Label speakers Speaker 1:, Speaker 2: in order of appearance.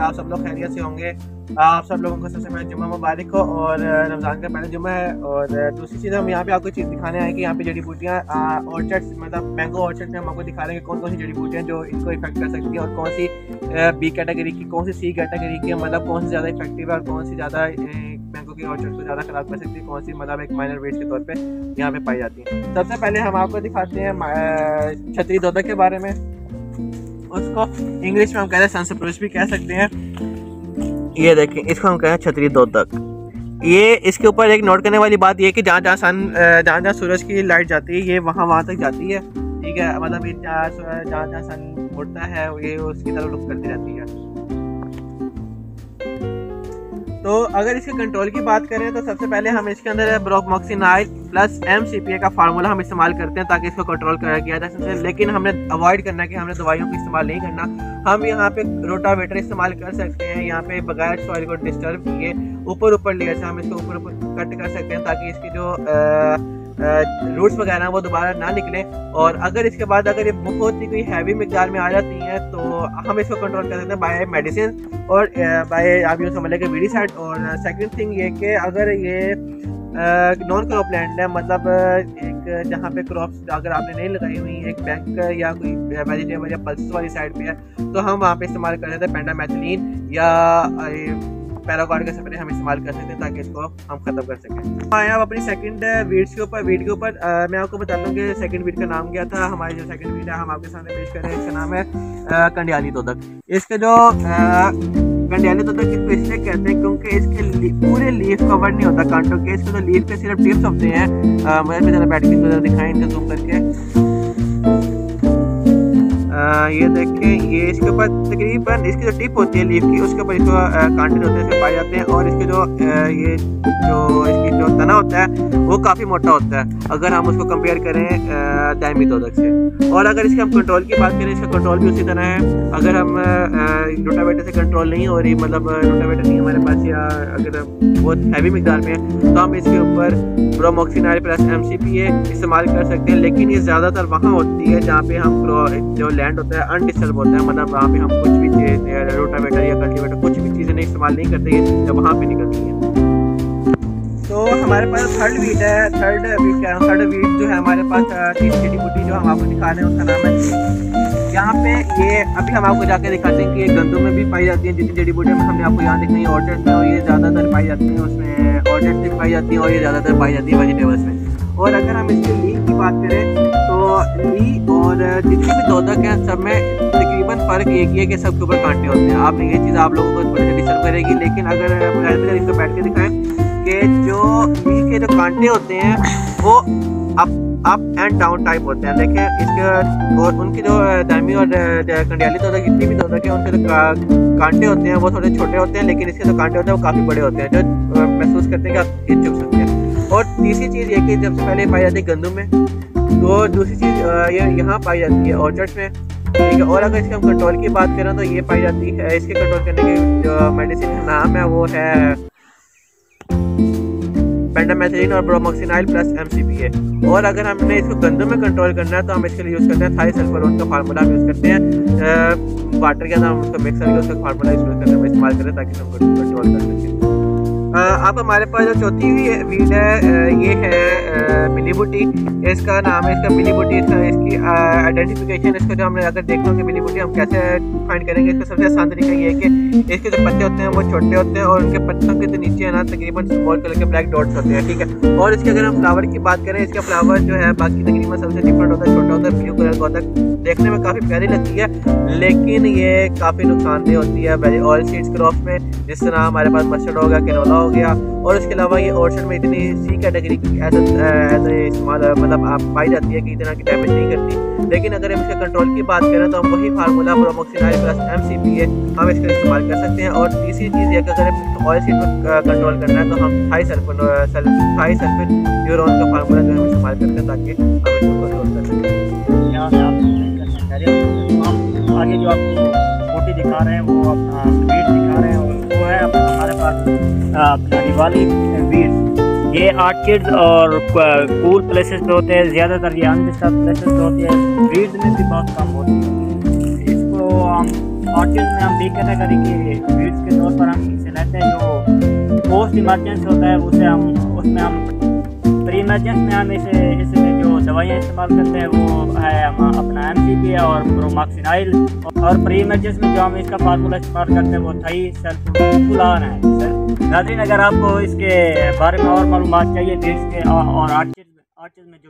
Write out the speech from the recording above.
Speaker 1: आप सब लोग खैरियत से होंगे। आप सब लोगों को सबसे पहले जुम्मा मुबारक हो और रमज़ान का पहला जुम्मा है। और दूसरी चीज़ हम यहाँ पे आपको चीज़ दिखाने आए कि यहाँ पे जड़ी बूटियाँ ऑर्चर्ड्स मतलब मैंगो ऑर्चर्ड्स में हम आपको दिखा रहे हैं कि कौन कौन सी जड़ी बूटियाँ जो इनको इफेक्ट कर सकती हैं और कौन सी बी कैटेगरी की, कौन सी सी कैटेगरी की, मतलब कौन सी ज़्यादा इफेक्टिव है और कौन सी ज़्यादा मैंगो की ऑर्चर्ड को ज़्यादा ख़राब कर सकती है, कौन सी मतलब एक माइनर वेस्ट के तौर पे यहाँ पे पाई जाती है। सबसे पहले हम आपको दिखाते हैं छतरी दोदक के बारे में। उसको इंग्लिश में हम कहते हैं सनस्प्रूश भी कह सकते हैं। ये देखें, इसको हम कहते हैं छतरी दोदक। ये इसके ऊपर एक नोट करने वाली बात ये है कि जहाँ जहाँ सूरज की लाइट जाती है ये वहाँ तक जाती है, ठीक है। मतलब ये जहाँ सन उड़ता है ये उसकी तरफ रुख करती रहती है। तो अगर इसके कंट्रोल की बात करें तो सबसे पहले हम इसके अंदर ब्रोमोक्सिनाइल प्लस MCPA का फार्मूला हम इस्तेमाल करते हैं ताकि इसको कंट्रोल किया जा सके। लेकिन हमने अवॉइड करना है कि हमने दवाइयों का इस्तेमाल नहीं करना। हम यहाँ पे रोटावेटर इस्तेमाल कर सकते हैं। यहाँ पे बगैर सॉइल को डिस्टर्ब किए ऊपर लेयर से हम इसको ऊपर कट कर सकते हैं ताकि इसकी जो रूट्स वगैरह वो दोबारा ना निकले। और अगर इसके बाद अगर ये बहुत ही कोई हैवी मिकदार में आ जाती हैं तो हम इसको कंट्रोल कर सकते हैं बाय मेडिसिन और बाय आप यूँ समझ लें वीडिसाइड। और सेकंड थिंग ये कि अगर ये नॉन क्रॉप लैंड है, मतलब एक जहाँ पे क्रॉप्स अगर आपने नहीं लगाई हुई एक बैंक या कोई वेजिटेबल या पल्सेस वाली साइड पे है तो हम वहाँ पे इस्तेमाल कर सकते हैं पेंडामेथिलीन या पैराक्वाड का स्प्रे हम इस्तेमाल कर सकते हैं ताकि इसको हम खत्म कर सकें। आए आप अपनी सेकंड वीड्स के ऊपर मैं आपको बता दूं कि सेकंड वीड का नाम क्या था। हमारी जो सेकंड वीड है हम आपके सामने पेश कर रहे हैं, इसका नाम है कंडियाली दोदक। इसके जो कंडियाली दोदक इसको इसलिए कहते हैं क्योंकि इसके पूरे लीफ कवर नहीं होता कांटों के, इसके तो लीफ के सिर्फ टिप्स होते हैं। मुझे ज़रा बैठ के दिखाएं इनका जूम करके। ये देखें, ये इसके ऊपर तकरीबन इसकी जो टिप होती है लीफ की उसके ऊपर इसको कांटे होते हैं, इसमें पाए जाते हैं। और इसके ये इसकी जो तना होता है वो काफ़ी मोटा होता है अगर हम उसको कंपेयर करें दायमी दोदक से। और अगर इसके हम कंट्रोल की बात करें, इसका कंट्रोल भी उसी तरह है। अगर हम रोटावेटर से कंट्रोल नहीं हो रही, मतलब रोटावेटर नहीं हमारे पास या अगर बहुत हैवी मिकदार में है तो हम इसके ऊपर ब्रोमोक्सिनाइल प्लस MCPA इस्तेमाल कर सकते हैं। लेकिन ये ज़्यादातर वहाँ होती है जहाँ पे हम जो लैंड होता है अनडिस्टर्ब होता है, मतलब वहाँ पे हम कुछ भी रोटावेटर या कल्टीवेटर कुछ भी चीज़ें नहीं इस्तेमाल नहीं करते, ये जब वहाँ पे निकलती हैं। तो हमारे पास थर्ड वीड जो है हमारे पास तीसरी जड़ी बूटी जो हम आपको दिखा रहे हैं उसका नाम है। यहाँ पे ये अभी हम आपको जाके दिखाते हैं कि ये गंदों में भी पाई जाती है। जितनी जड़ी बूटियाँ हमने आपको यहाँ दिखाई ऑर्चर्ड्स में, और ये ज़्यादातर पाई जाती हैं उसमें ऑर्चर्ड्स में पाई जाती हैं और ये ज़्यादातर पाई जाती है वेजिटेबल्स में। और अगर हम इसकी लीफ की बात करें तो ली और जितनी भी दोदक है सब में तकरीबन फ़र्क एक ही है कि सबके ऊपर कांटे होते हैं। आप ये चीज़ आप लोगों को थोड़ी सी डिस्टर्ब करेगी, लेकिन अगर इसको बैठ के दिखाएं कि जो ली के जो कांटे होते हैं वो अप एंड डाउन टाइप होते हैं। देखें इसके और उनकी जो दायमी और कंडियाली दोदक जितनी भी दोदक है उनके जो कांटे होते हैं वो थोड़े छोटे होते हैं, लेकिन इसके जो कांटे होते हैं वो काफ़ी बड़े होते हैं जो महसूस करते हैं कि आप ये चुभ सकते हैं। और तीसरी चीज़ ये कि सबसे पहले पाई जाती है गंदम में, तो दूसरी चीज़ ये यहाँ पाई जाती है ऑर्चर्ड्स में, ठीक है। और अगर इसके हम कंट्रोल की बात करें तो ये पाई जाती है, इसके कंट्रोल करने की जो मेडिसिन का नाम है वो है पेंडामेथिलीन और ब्रोमोक्सिनाइल प्लस MCPA। और अगर हमने इसको गंदम में कंट्रोल करना है तो हम इसके लिए यूज़ करते हैं थाईसल्फोरोन का फार्मूला यूज़ करते हैं। वाटर के अंदर हम उसको मिक्स करके उसका फार्मूला यूज़ करते हैं, इस्तेमाल करें ताकि हम कंट्रोल कर सकें। अब हमारे पास जो चौथी वीड है ये है मिली बूटी। इसका नाम है इसका मिली बूटी। इसकी आइडेंटिफिकेशन, इसको जो हमने अगर देखना हो कि मिली बूटी हम कैसे फाइंड करेंगे, इसका सबसे आसान तरीका ये है कि इसके जो पत्ते होते हैं वो छोटे होते हैं और उनके पत्तों के नीचे है ना तकरीबन स्मॉल कलर के ब्लैक डॉट्स होते हैं, ठीक है। और इसके अगर हम फ्लावर की बात करें, इसका फ्लावर जो है बाकी तकरीबन सबसे डिफरेंट होता है, छोटा होता है, ब्लू कलर का होता है, देखने में काफ़ी प्यारी लगती है लेकिन ये काफ़ी नुकसानदेह होती है ऑयल सीड्स क्रॉप में, जिस तरह हमारे पास मस्टर्ड हो गया, कैनोला हो गया। और इसके अलावा ये ऑर्चर्ड में इतनी सी कैटेगरी की ऐसे इस्तेमाल मतलब आप पाई जाती है कि इतना की डैमेज नहीं करती। लेकिन अगर हम इसके कंट्रोल की बात करें तो हम वही फार्मूला ब्रोमोक्सिनाइल प्लस MCPA हम इसका इस्तेमाल कर सकते हैं। और तीसरी चीज़ ये कि अगर हम ऑयल सीड में कंट्रोल करना है तो हम थाईसल्फेट यूरोन का फार्मूला जो हम इस्तेमाल करते हैं ताकि हम इसको कंट्रोल कर सकें।
Speaker 2: यहाँ से आप आगे जो आपको बूटी दिखा रहे हैं वो अपना वीड दिखा रहे हैं और वो है हमारे पास अपना दिवाली वीड। ये आर्किड्स और कूल प्लेसेस पे होते हैं ज़्यादातर, ये अनडिस्टर्ब प्लेसेस पे होते हैं, वीड्स में भी बहुत कम होती है। इसको हम ऑर्चिड में हम बी कैटेगरी की बीड्स के तौर पर हम इसे लेते हैं। जो पोस्ट इमरजेंस होता है उसे हम उसमें हम प्री इमरजेंस में हम इसमें जो दवाइयाँ इस्तेमाल करते हैं वो है हम अपना MCP और ब्रोमोक्सिनाइल। और प्री इमरजेंस में जो हम इसका फार्मूला इस्तेमाल करते हैं वो थाईसल्फुलान है सर। नाज़रीन, अगर आपको इसके बारे में और मालूमात चाहिए बीड्स के और आर्चिड में जो